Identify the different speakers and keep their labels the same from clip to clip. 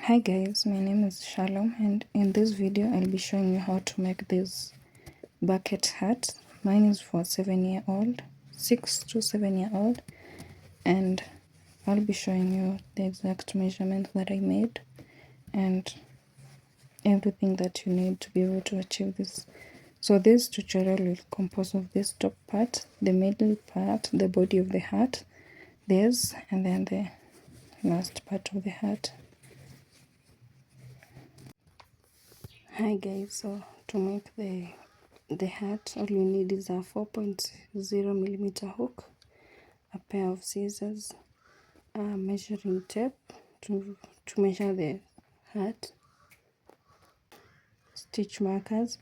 Speaker 1: Hi guys, my name is Shalom and in this video I'll be showing you how to make this bucket hat. Mine is for 7-year-old, 6 to 7-year-old, and I'll be showing you the exact measurements that I made and everything that you need to be able to achieve this. So this tutorial will compose of this top part, the middle part, the body of the hat, this, and then the last part of the hat. Hi guys, so to make the hat, all you need is a 4.0 millimeter hook, a pair of scissors, a measuring tape to measure the hat, stitch markers,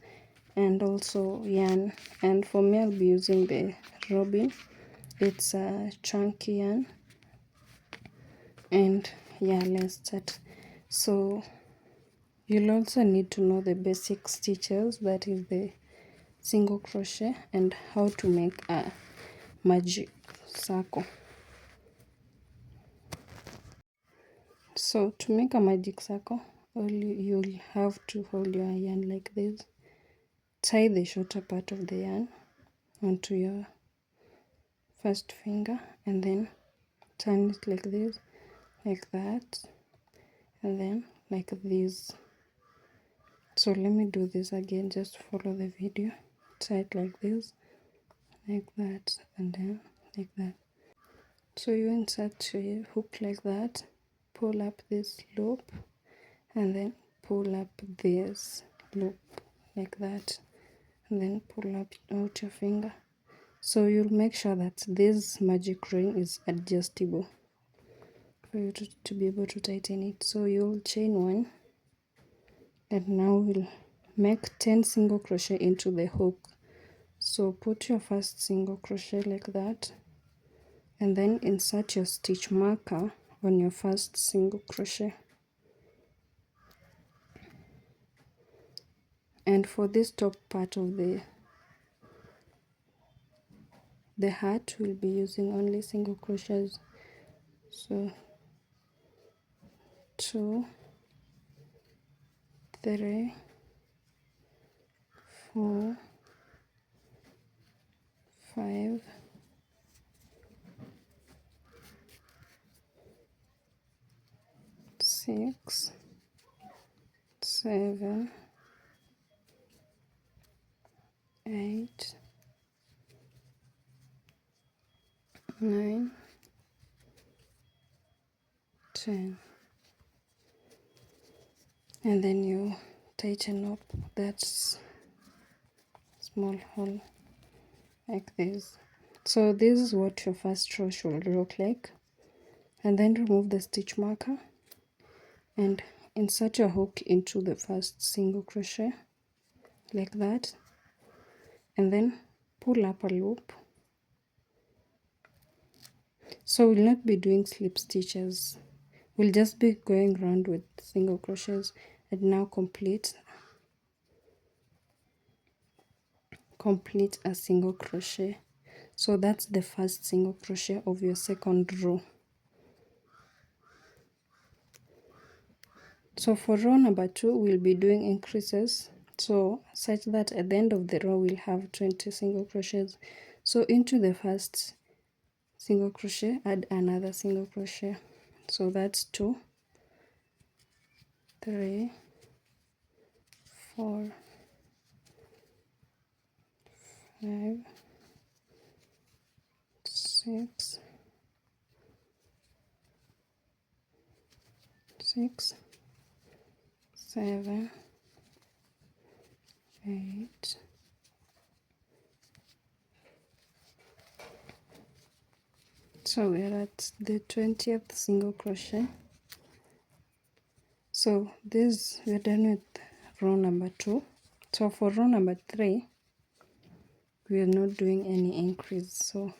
Speaker 1: and also yarn. And for me, I'll be using the robin. It's a chunky yarn. And yeah, let's start. So you'll also need to know the basic stitches, that is the single crochet, and how to make a magic circle. So to make a magic circle, you'll have to hold your yarn like this, tie the shorter part of the yarn onto your first finger, and then turn it like this, like that, and then like this. So let me do this again, just follow the video. Tie it like this, like that, and then like that. So you insert your hook like that, pull up this loop, and then pull up this loop like that, and then pull up out your finger. So you'll make sure that this magic ring is adjustable for you to be able to tighten it. So you'll chain one, and now we'll make 10 single crochet into the hook. So put your first single crochet like that, and then insert your stitch marker on your first single crochet. And for this top part of the hat, we'll be using only single crochets. So 2, 3, 4, 5, 6, 7, 8, 9, 10, and then you tighten up that small hole like this. So this is what your first row should look like, and then remove the stitch marker and insert your hook into the first single crochet like that, and then pull up a loop. So we'll not be doing slip stitches, we'll just be going around with single crochets. And now complete a single crochet. So that's the first single crochet of your second row. So for row number 2, we'll be doing increases, so such that at the end of the row we'll have 20 single crochets. So into the first single crochet, add another single crochet. So that's 2, 3, 4, 5, 6, 7, 8, so we're at the 20th single crochet. So this, we're done with row number 2. So for row number 3, we are not doing any increase, so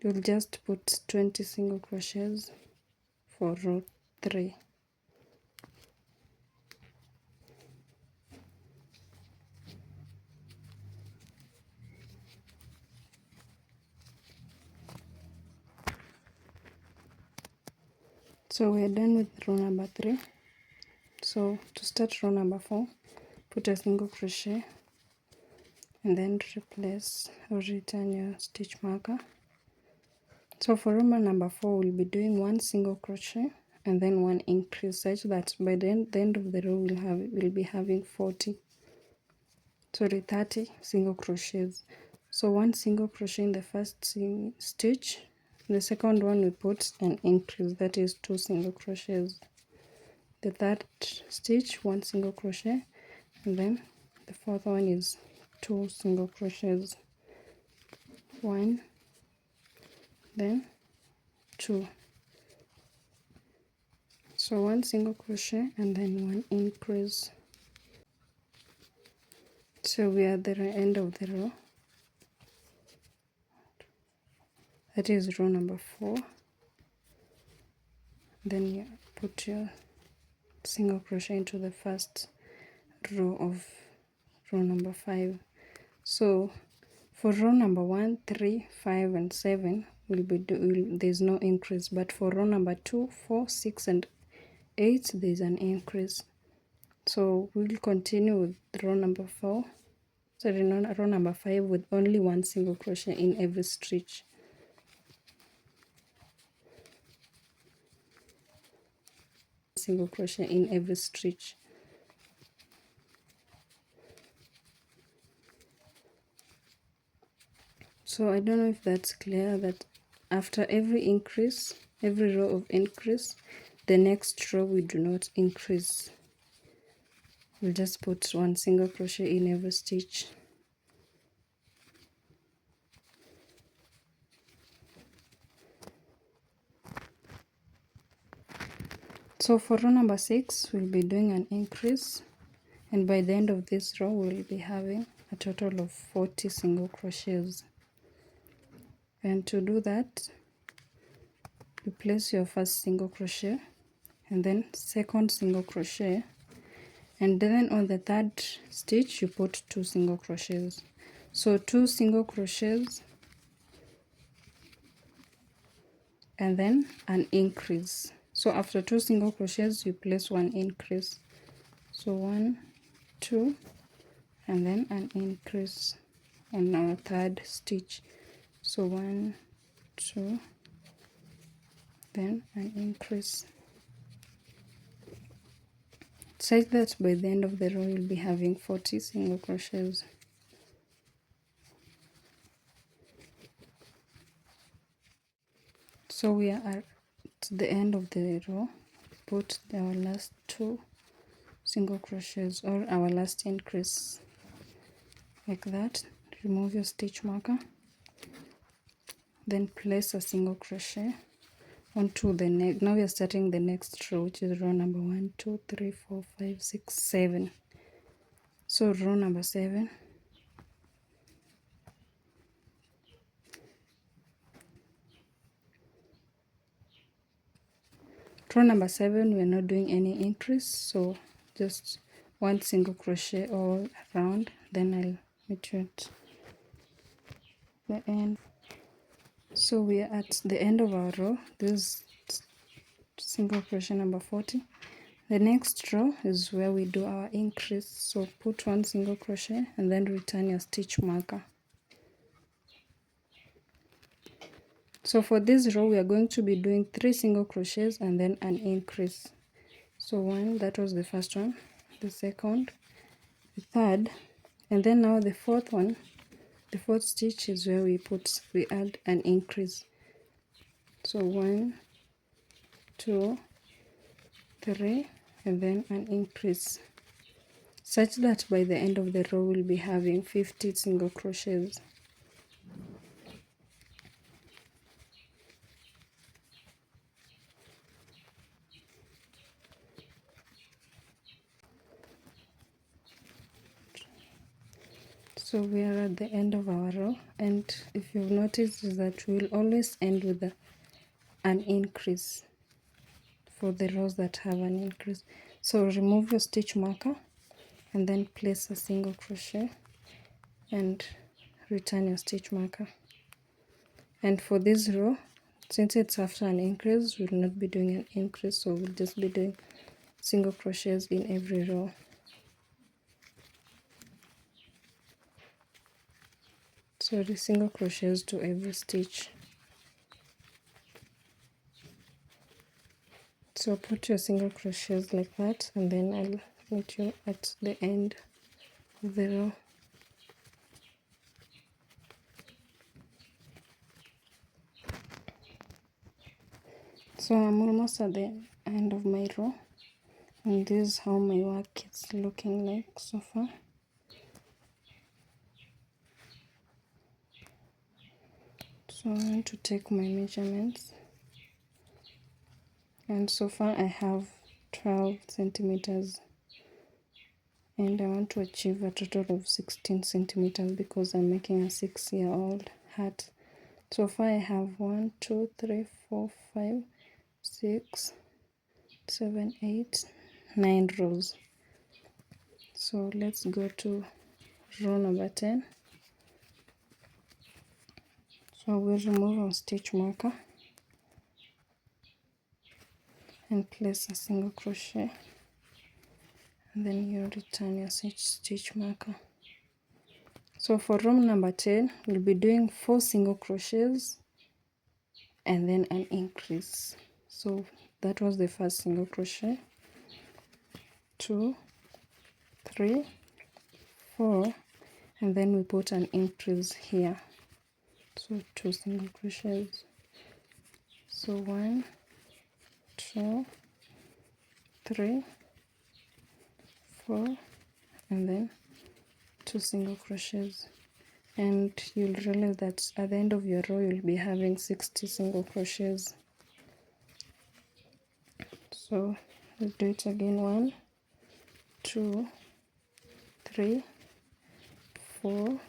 Speaker 1: you'll just put 20 single crochets for row 3. So we're done with row number 3. So to start row number 4, put a single crochet and then replace or return your stitch marker. So for row number 4, we'll be doing 1 single crochet and then 1 increase, such that by the end of the row we'll be having 30 single crochets. So 1 single crochet in the first stitch, the second one we put an increase, that is 2 single crochets. The third stitch 1 single crochet, and then the fourth one is 2 single crochets, 1, then 2. So 1 single crochet and then 1 increase. So we are at the end of the row, that is row number 4. Then you put your single crochet into the first row of row number 5. So for row number 1, 3, 5 and 7 there's no increase, but for row number 2, 4, 6 and 8 there's an increase. So we'll continue with row number 4, sorry, row number 5, with only 1 single crochet in every stitch. Single crochet in every stitch. So I don't know if that's clear, that after every increase, every row of increase, the next row we do not increase. We'll just put 1 single crochet in every stitch. So for row number 6, we'll be doing an increase, and by the end of this row we'll be having a total of 40 single crochets. And to do that, you place your first single crochet and then second single crochet, and then on the third stitch you put 2 single crochets. So 2 single crochets and then an increase. So after 2 single crochets you place 1 increase. So 1, 2 and then an increase on our third stitch. So 1, 2, then an increase, such that by the end of the row you'll be having 40 single crochets. So we are at the end of the row. Put our last 2 single crochets or our last increase like that. Remove your stitch marker, then place a single crochet onto the next. Now we are starting the next row, which is row number 1, 2, 3, 4, 5, 6, 7. So row number 7, row number 7 we are not doing any increase, so just 1 single crochet all around. Then I'll meet you at the end. So we are at the end of our row. This is single crochet number 40. The next row is where we do our increase, so put 1 single crochet and then return your stitch marker. So for this row we are going to be doing 3 single crochets and then an increase. So 1, that was the first one, the second, the third, and then now the fourth one. The fourth stitch is where we add an increase. So 1, 2, 3 and then an increase, such that by the end of the row we'll be having 50 single crochets. So we are at the end of our row, and if you've noticed is that we'll always end with an increase for the rows that have an increase. So remove your stitch marker and then place a single crochet and return your stitch marker. And for this row Since it's after an increase, we'll not be doing an increase, so we'll just be doing single crochets in every row. So the single crochets to every stitch. So put your single crochets like that, and then I'll meet you at the end of the row. So I'm almost at the end of my row, and this is how my work is looking like so far. So I want to take my measurements, and so far I have 12 centimeters, and I want to achieve a total of 16 centimeters because I'm making a 6-year-old hat. So far I have 1, 2, 3, 4, 5, 6, 7, 8, 9 rows. So let's go to row number 10. So we'll remove our stitch marker and place a single crochet, and then you return your stitch marker. So for row number 10, we'll be doing 4 single crochets and then an increase. So that was the first single crochet, 2, 3, 4, and then we put an increase here. So 2 single crochets. So 1, 2, 3, 4, and then 2 single crochets. And you'll realize that at the end of your row you'll be having 60 single crochets. So let's do it again. 1, 2, 3, 4,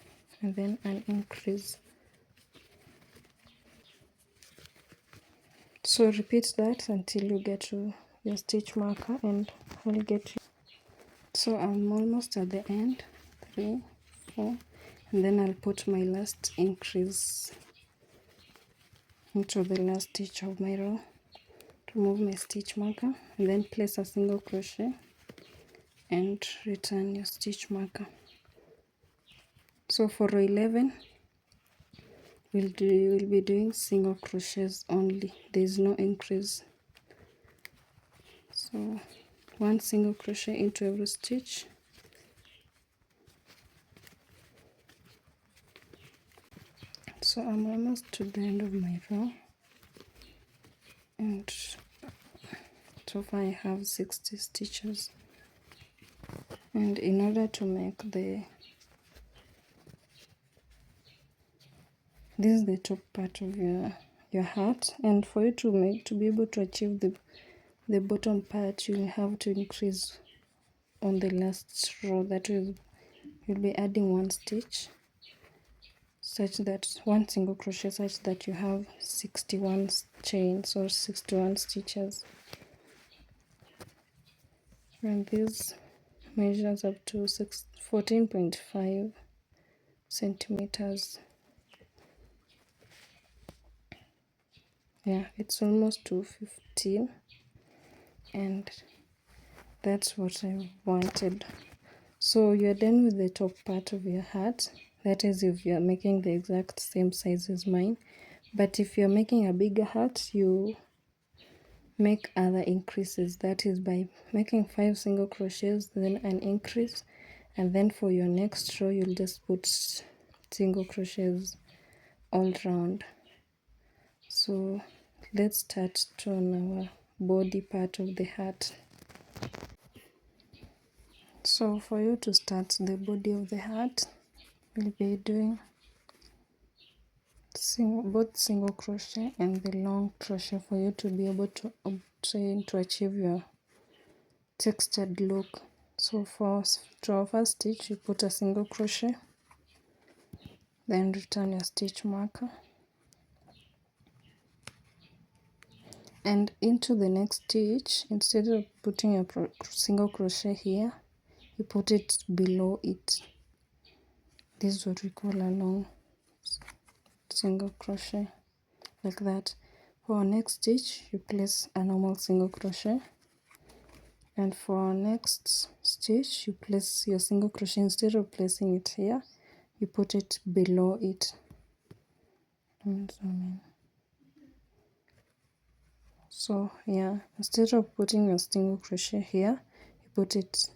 Speaker 1: and then an increase. So repeat that until you get to your stitch marker, and I'll get you. So I'm almost at the end. 3, 4, and then I'll put my last increase into the last stitch of my row. Remove my stitch marker and then place a single crochet and return your stitch marker. So for row 11, we'll be doing single crochets only. There is no increase. So 1 single crochet into every stitch. So I'm almost to the end of my row, and so far I have 60 stitches. And in order to make this is the top part of your hat, and for you to be able to achieve the bottom part, you'll have to increase on the last row. That is, you'll be adding 1 stitch, such that 1 single crochet, such that you have 61 chains or 61 stitches. And this measures up to 14.5 centimeters. Yeah, it's almost to 15, and that's what I wanted. So you're done with the top part of your hat. That is if you're making the exact same size as mine. But if you're making a bigger hat, you make other increases. That is by making 5 single crochets, then an increase, and then for your next row you'll just put single crochets all round. So let's start on our body part of the hat. So for you to start the body of the hat, we'll be doing both single crochet and the long crochet for you to be able to obtain to achieve your textured look. So to our first stitch, you put a single crochet, then return your stitch marker, and into the next stitch, instead of putting your single crochet here, you put it below it. This is what we call a long single crochet, like that. For our next stitch, you place a normal single crochet, and for our next stitch, you place your single crochet. Instead of placing it here, you put it below it. So yeah, instead of putting your single crochet here, you put it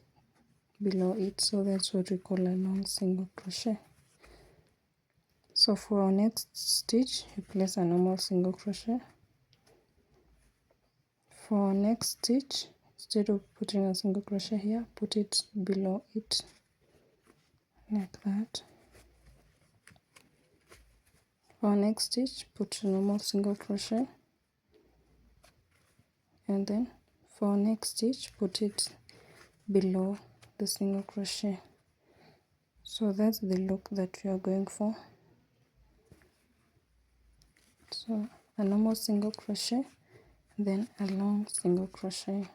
Speaker 1: below it. So that's what we call a long single crochet. So for our next stitch, you place a normal single crochet. For our next stitch, instead of putting a single crochet here, put it below it, like that. For our next stitch, put a normal single crochet, and then for our next stitch, put it below the single crochet. So that's the look that we are going for. So a normal single crochet, then a long single crochet.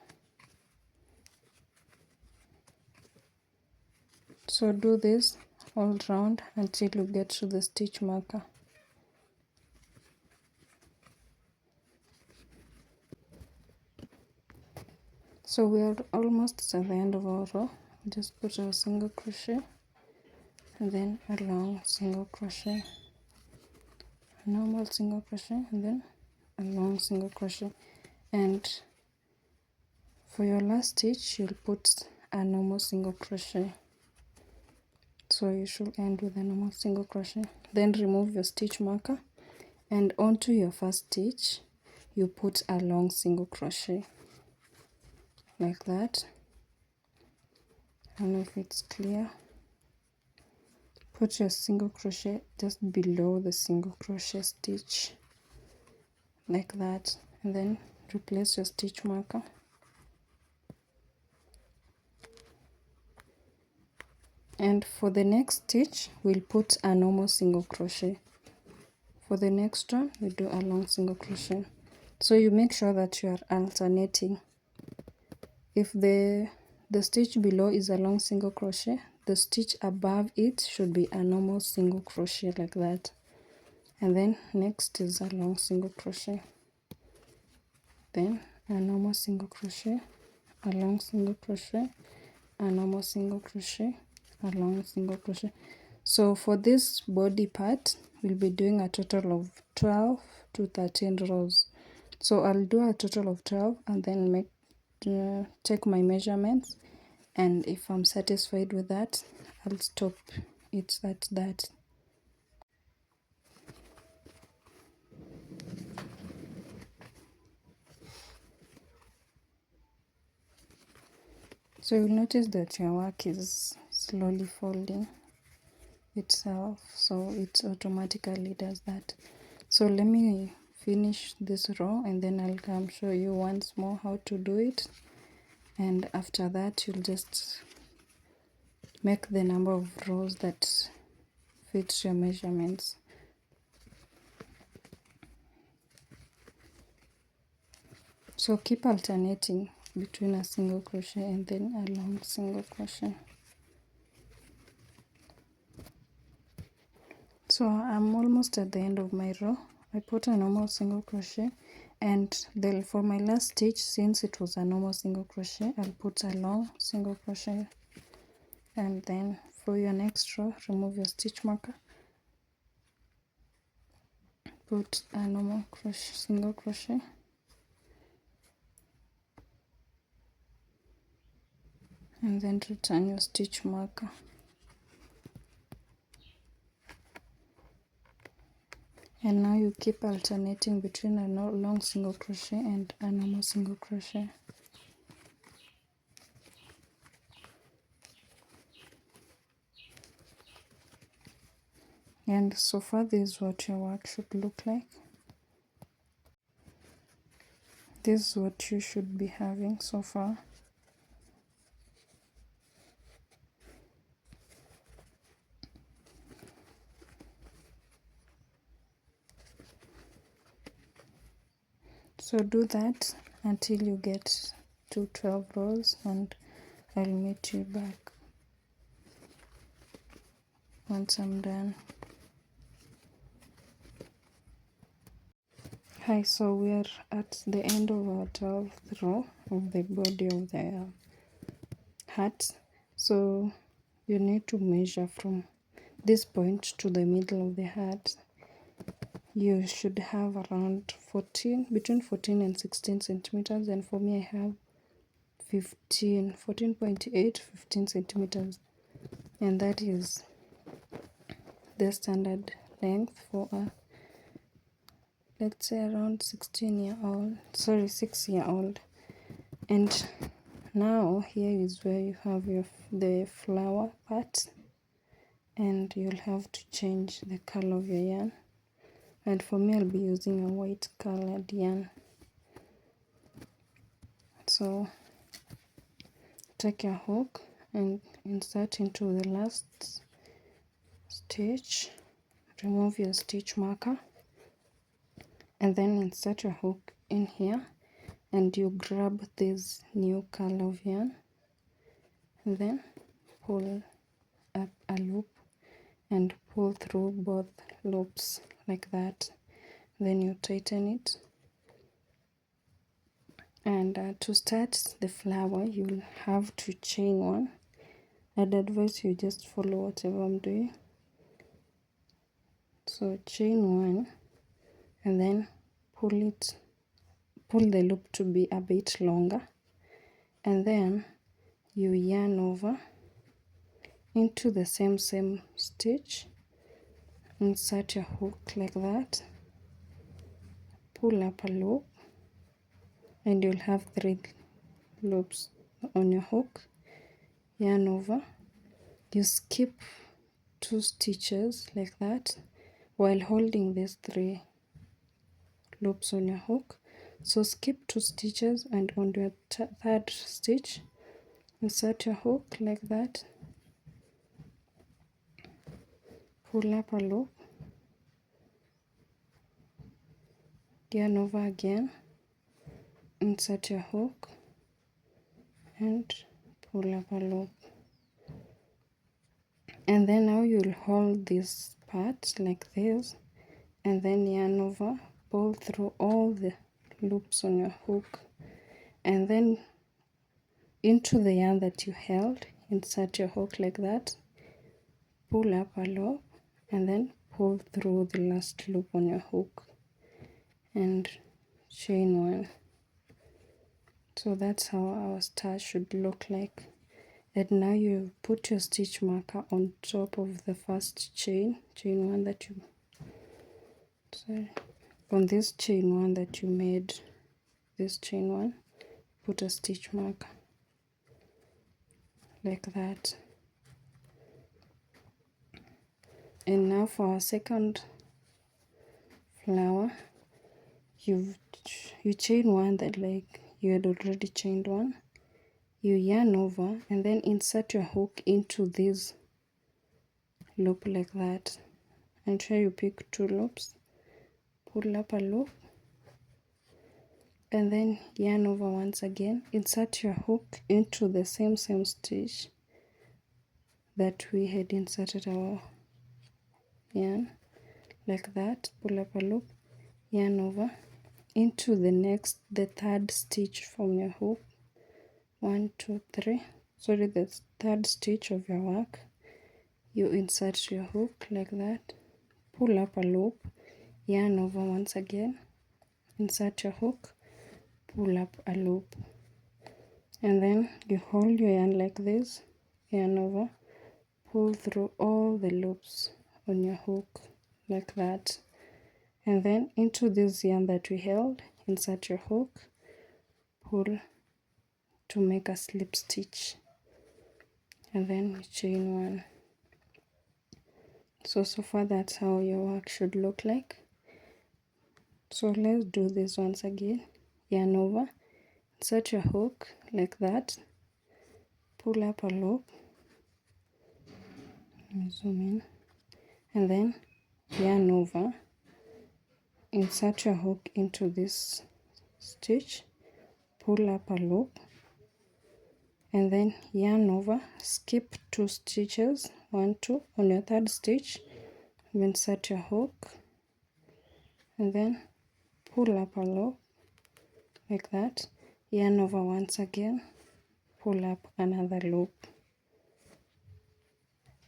Speaker 1: So do this all round until you get to the stitch marker. So we are almost at the end of our row. Just put a single crochet and then a long single crochet, a normal single crochet, and then a long single crochet. And for your last stitch, you'll put a normal single crochet. So you should end with a normal single crochet. Then remove your stitch marker, and onto your first stitch, you put a long single crochet, like that. I don't know if it's clear. Put your single crochet just below the single crochet stitch, like that, and then replace your stitch marker. And for the next stitch, we'll put a normal single crochet. For the next one, we do a long single crochet. So you make sure that you are alternating. If the stitch below is a long single crochet, the stitch above it should be a normal single crochet, like that. And then next is a long single crochet, then a normal single crochet, a long single crochet, a normal single crochet, a long single crochet. So for this body part, we'll be doing a total of 12 to 13 rows. So I'll do a total of 12 and then take my measurements, and if I'm satisfied with that, I'll stop it at that. So you'll notice that your work is slowly folding itself, so it automatically does that. So let me finish this row and then I'll come show you once more how to do it, and after that you'll just make the number of rows that fits your measurements. So keep alternating between a single crochet and then a long single crochet. So I'm almost at the end of my row. I put a normal single crochet, and then for my last stitch, since it was a normal single crochet, I'll put a long single crochet. And then for your next row, remove your stitch marker, put a normal crochet, single crochet, and then return your stitch marker. And now you keep alternating between a long single crochet and a normal single crochet. And so far, this is what your work should look like. This is what you should be having so far. So do that until you get to 12 rows, and I'll meet you back once I'm done. Hi, so we are at the end of our 12th row of the body of the hat. So you need to measure from this point to the middle of the hat. You should have around 14, between 14 and 16 centimeters, and for me I have 14.8, 15 centimeters, and that is the standard length for a, let's say, around 6-year-old. And now here is where you have the flower part, and you'll have to change the color of your yarn, and for me I'll be using a white colored yarn. So take your hook and insert into the last stitch, remove your stitch marker, and then insert your hook in here, and you grab this new color of yarn and then pull up a loop and pull through both loops like that. Then you tighten it, and to start the flower you'll have to chain one. I'd advise you just follow whatever I'm doing. So chain one and then pull the loop to be a bit longer, and then you yarn over into the same stitch, insert your hook like that, pull up a loop, and you'll have 3 loops on your hook, yarn over, you skip 2 stitches like that while holding these 3 loops on your hook. So skip 2 stitches, and on your third stitch insert your hook like that, pull up a loop, yarn over again, insert your hook and pull up a loop. And then now you'll hold this part like this, and then yarn over, pull through all the loops on your hook, and then into the yarn that you held insert your hook like that, pull up a loop, and then pull through the last loop on your hook and chain one. So that's how our star should look like. And now you put your stitch marker on top of the first chain one that you, on this chain one that you made, this chain one, put a stitch marker like that. And now for our second flower, you chain one that like you had already chained one, you yarn over and then insert your hook into this loop like that, and try you pick 2 loops, pull up a loop, and then yarn over once again, insert your hook into the same stitch that we had inserted our yarn like that, pull up a loop, yarn over into the third stitch from your hook, 1 2 3, sorry, the third stitch of your work. You insert your hook like that, pull up a loop, yarn over once again, insert your hook, pull up a loop, and then you hold your yarn like this, yarn over, pull through all the loops on your hook like that, and then into this yarn that we held insert your hook, pull to make a slip stitch, and then you chain one. So far that's how your work should look like. So let's do this once again. Yarn over, insert your hook like that, pull up a loop, let me zoom in, and then yarn over, insert your hook into this stitch, pull up a loop, and then yarn over, skip 2 stitches, 1 2, on your third stitch, insert your hook, and then pull up a loop like that, yarn over once again, pull up another loop,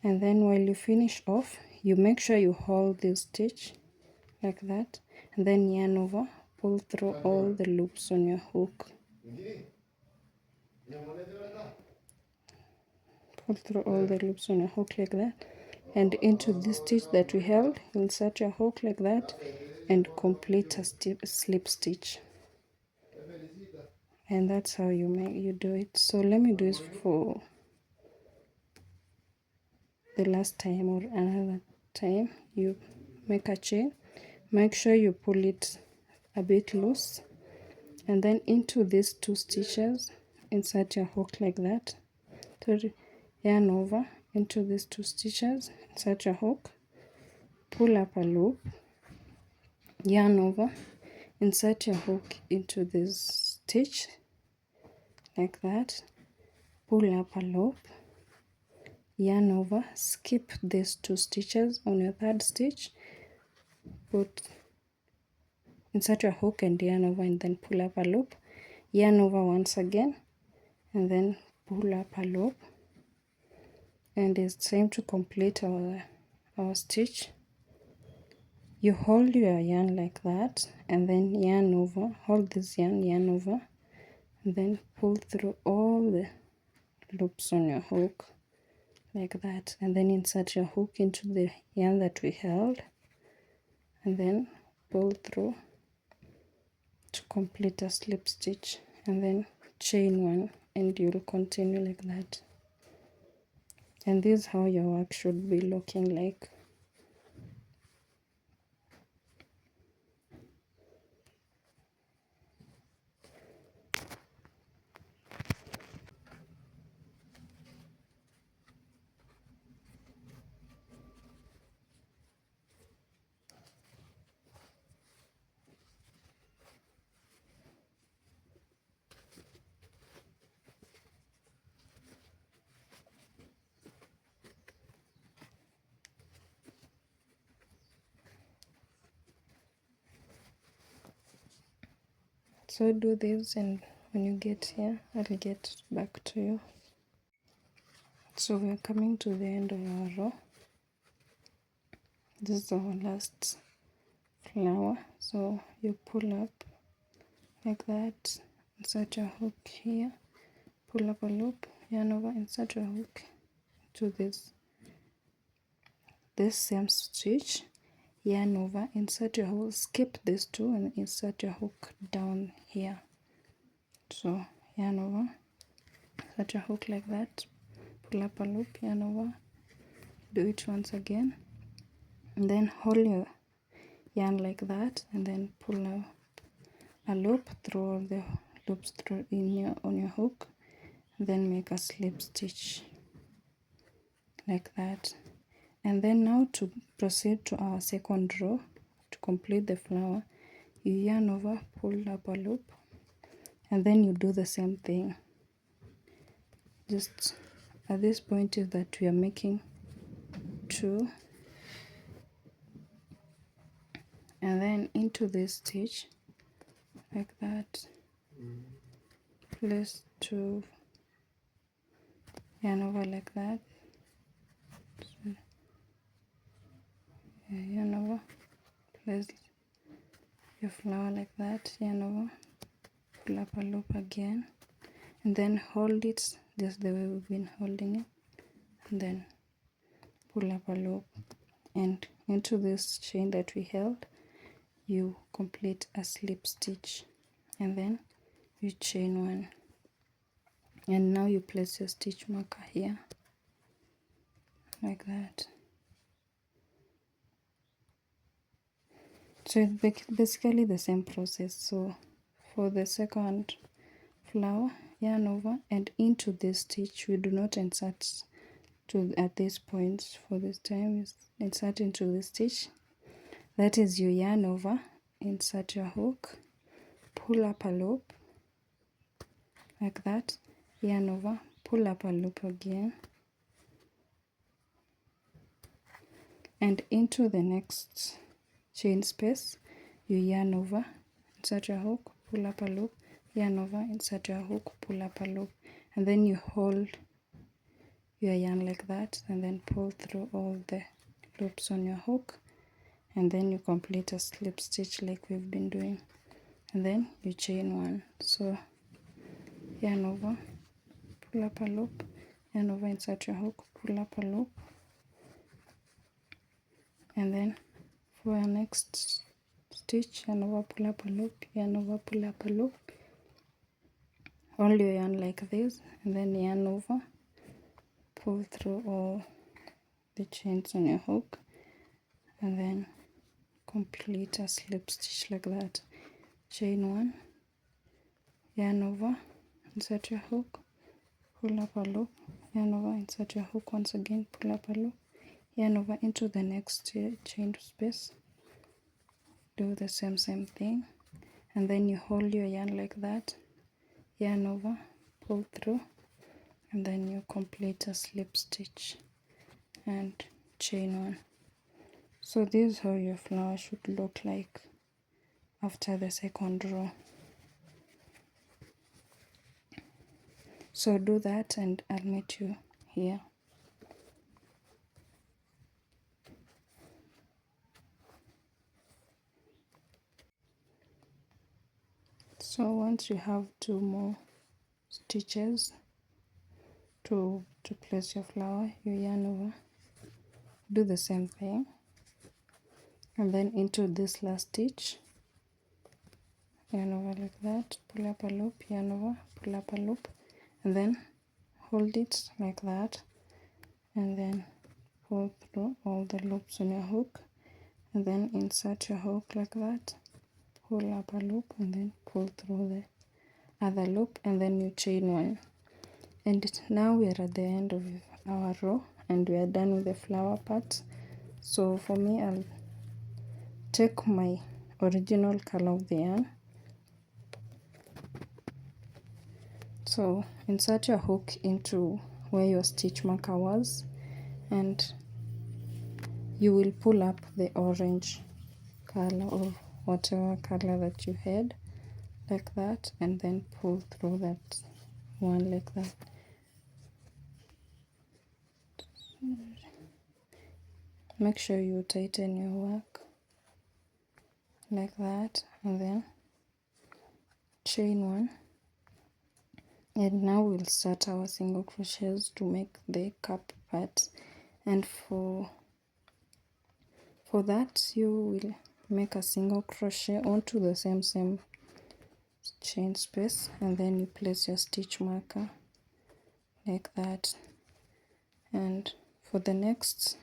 Speaker 1: and then while you finish off, you make sure you hold this stitch like that, and then yarn over, pull through all the loops on your hook, pull through all the loops on your hook like that, and into this stitch that we held, insert your hook like that and complete a slip stitch. And that's how you do it. So let me do this for the last time or another time. You make a chain, make sure you pull it a bit loose, and then into these 2 stitches insert your hook like that. So yarn over into these 2 stitches, insert your hook, pull up a loop, yarn over, insert your hook into this stitch like that, pull up a loop, yarn over, skip these 2 stitches on your 3rd stitch, insert your hook and yarn over, and then pull up a loop, yarn over once again, and then pull up a loop, and it's time to complete our stitch. You hold your yarn like that, and then yarn over, hold this yarn over, and then pull through all the loops on your hook like that, and then insert your hook into the yarn that we held, and then pull through to complete a slip stitch, and then chain 1, and you'll continue like that. And this is how your work should be looking like. So do this, and when you get here, I'll get back to you. So we're coming to the end of our row. This is our last flower. So you pull up like that, insert your hook here, pull up a loop, yarn over, insert your hook to this same stitch, yarn over, insert your hook, skip these 2 and insert your hook down here. So yarn over, insert your hook like that, pull up a loop, yarn over, do it once again, and then hold your yarn like that, and then pull up a loop through all the loops through on your hook, then make a slip stitch like that. And then now to proceed to our 2nd row, to complete the flower, you yarn over, pull up a loop, and then you do the same thing. Just at this point is that we are making 2, and then into this stitch like that, place 2, yarn over like that, so, yarn over, place your flower like that, yarn over, pull up a loop again, and then hold it just the way we've been holding it, and then pull up a loop, and into this chain that we held, you complete a slip stitch, and then you chain 1, and now you place your stitch marker here like that. So it's basically the same process. So for the 2nd flower, yarn over, and into this stitch we do not insert at this point. For this time is insert into the stitch, that is, you yarn over, insert your hook, pull up a loop like that, yarn over, pull up a loop again, and into the next chain space you yarn over, insert your hook, pull up a loop, yarn over, insert your hook, pull up a loop, and then you hold your yarn like that and then pull through all the loops on your hook, and then you complete a slip stitch like we've been doing, and then you chain one. So yarn over, pull up a loop, yarn over, insert your hook, pull up a loop, and then for our next stitch, yarn over, pull up a loop, yarn over, pull up a loop, hold your yarn like this, and then yarn over, pull through all the chains on your hook, and then complete a slip stitch like that. Chain one, yarn over, insert your hook, pull up a loop, yarn over, insert your hook once again, pull up a loop, yarn over into the next chain space, do the same thing, and then you hold your yarn like that, yarn over, pull through, and then you complete a slip stitch and chain one. So this is how your flower should look like after the second row. So do that and I'll meet you here. So once you have 2 more stitches to place your flower, you yarn over, do the same thing, and then into this last stitch, yarn over like that, pull up a loop, yarn over, pull up a loop, and then hold it like that, and then pull through all the loops on your hook, and then insert your hook like that, pull up a loop, and then pull through the other loop, and then you chain one. And now we are at the end of our row and we are done with the flower part. So for me, I'll take my original color of the yarn. So insert your hook into where your stitch marker was, and you will pull up the orange color or whatever color that you had like that, and then pull through that one like that. Make sure you tighten your work like that, and then chain one, and now we'll start our single crochets to make the cap part. And for that you will make a single crochet onto the same chain space, and then you place your stitch marker like that. And for the next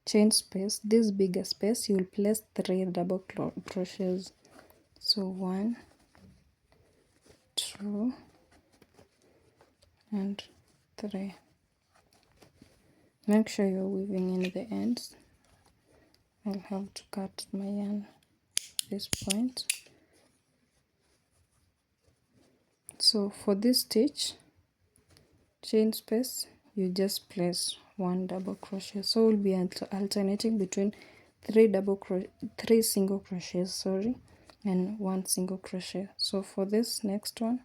Speaker 1: chain space, this bigger space, you will place 3 double crochets. So 1, 2 and 3. Make sure you're weaving in the ends. I'll have to cut my yarn this point. So for this stitch, chain space, you just place 1 double crochet. So we'll be alternating between 3 single crochets, and 1 single crochet. So for this next one,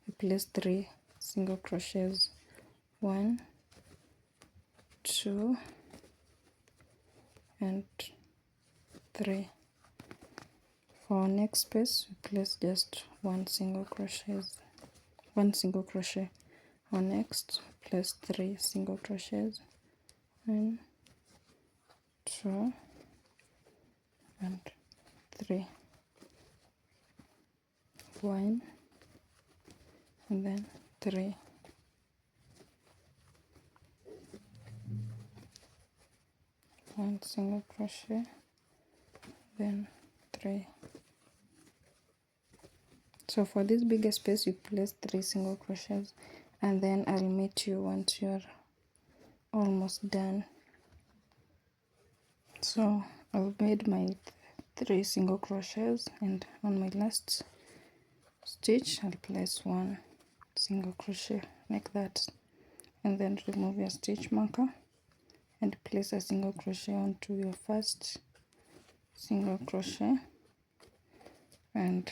Speaker 1: we place 3 single crochets. 1, 2 and 3. For our next space, we place just 1 single crochet. Our next, place 3 single crochets. 1, 2 and 3. 1 and then 3. 1 single crochet, then 3. So for this bigger space, you place 3 single crochets, and then I'll meet you once you're almost done. So I've made my 3 single crochets, and on my last stitch I'll place 1 single crochet like that, and then remove your stitch marker and place a single crochet onto your first single crochet, and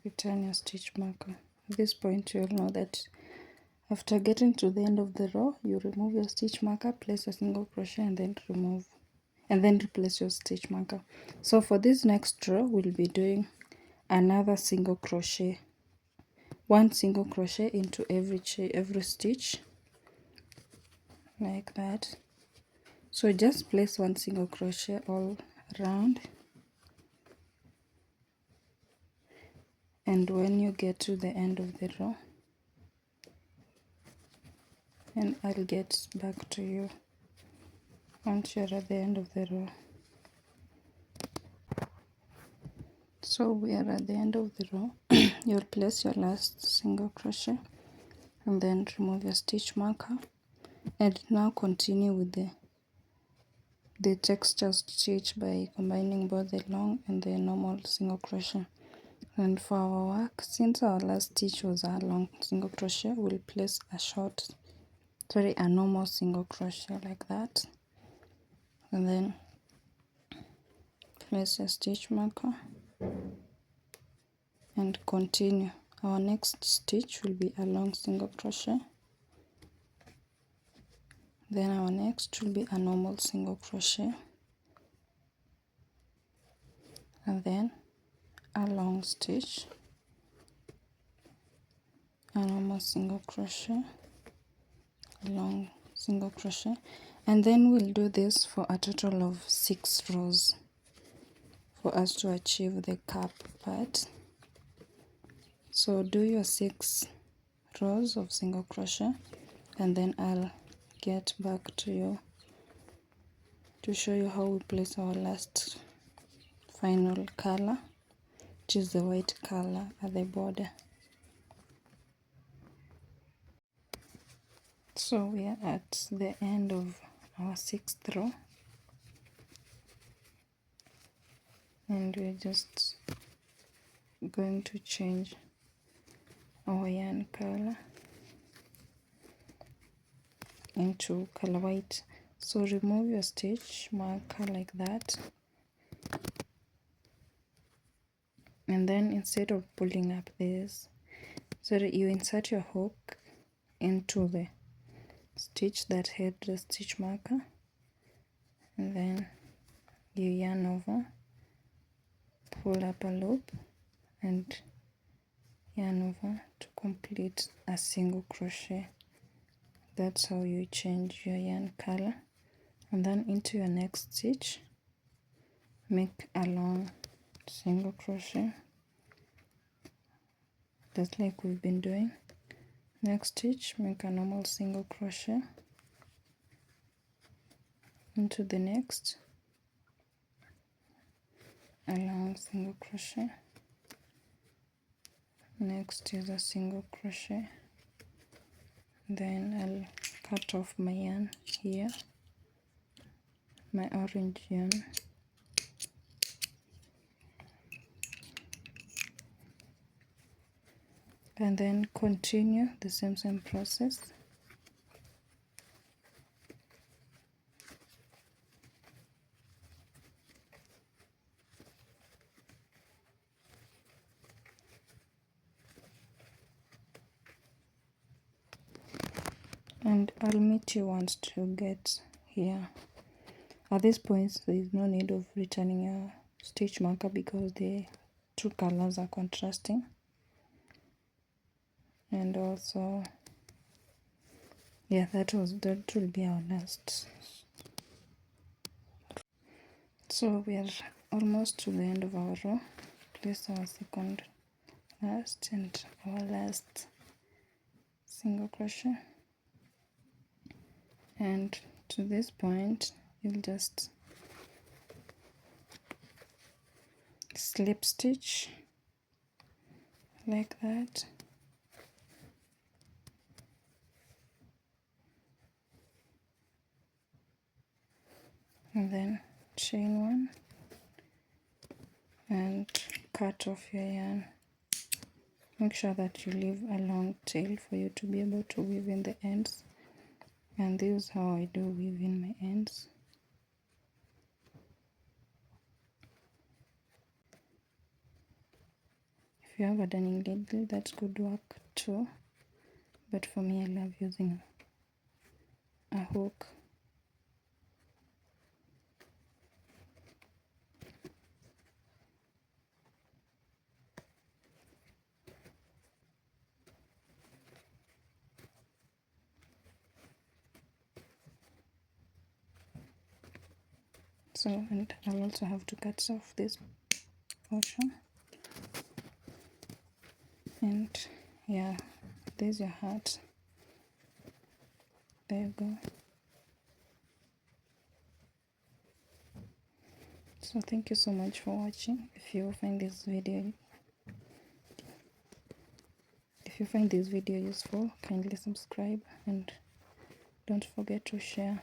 Speaker 1: return your stitch marker. At this point you'll know that after getting to the end of the row, you remove your stitch marker, place a single crochet, and then replace your stitch marker. So for this next row, we'll be doing another single crochet, one single crochet into every stitch, like that. So just place one single crochet all around, and when you get to the end of the row, and I'll get back to you once you're at the end of the row. So we are at the end of the row. You'll place your last single crochet and then remove your stitch marker, and now continue with the texture stitch by combining both the long and the normal single crochet. And for our work, since our last stitch was a long single crochet, we'll place a normal single crochet like that, and then place a stitch marker and continue. Our next stitch will be a long single crochet, then our next will be a normal single crochet, and then a long stitch, a normal single crochet, a long single crochet, and then we'll do this for a total of 6 rows for us to achieve the cap part. So do your 6 rows of single crochet, and then I'll get back to you to show you how we place our last final color, which is the white color at the border. So we are at the end of our 6th row, and we're just going to change our yarn color into color white. So remove your stitch marker like that, and then instead of pulling up this, so you insert your hook into the stitch that had the stitch marker, and then you yarn over, pull up a loop, and yarn over to complete a single crochet. That's how you change your yarn color. And then into your next stitch, make a long single crochet, just like we've been doing. Next stitch, make a normal single crochet into the next, a long single crochet, next is a single crochet, then I'll cut off my yarn here, my orange yarn, and then continue the same process. And I'll meet you once you get here. At this point, there is no need of returning your stitch marker because the 2 colors are contrasting. And also, yeah, that will be our last. So we are almost to the end of our row. Place our second last and our last single crochet, and to this point you'll just slip stitch like that, and then chain 1 and cut off your yarn. Make sure that you leave a long tail for you to be able to weave in the ends, and this is how I do weave in my ends. If you have a darning needle, that could work too, but for me I love using a hook. So, and I'll also have to cut off this portion. And yeah, there's your heart. There you go. So thank you so much for watching. If you find this video useful, kindly subscribe and don't forget to share.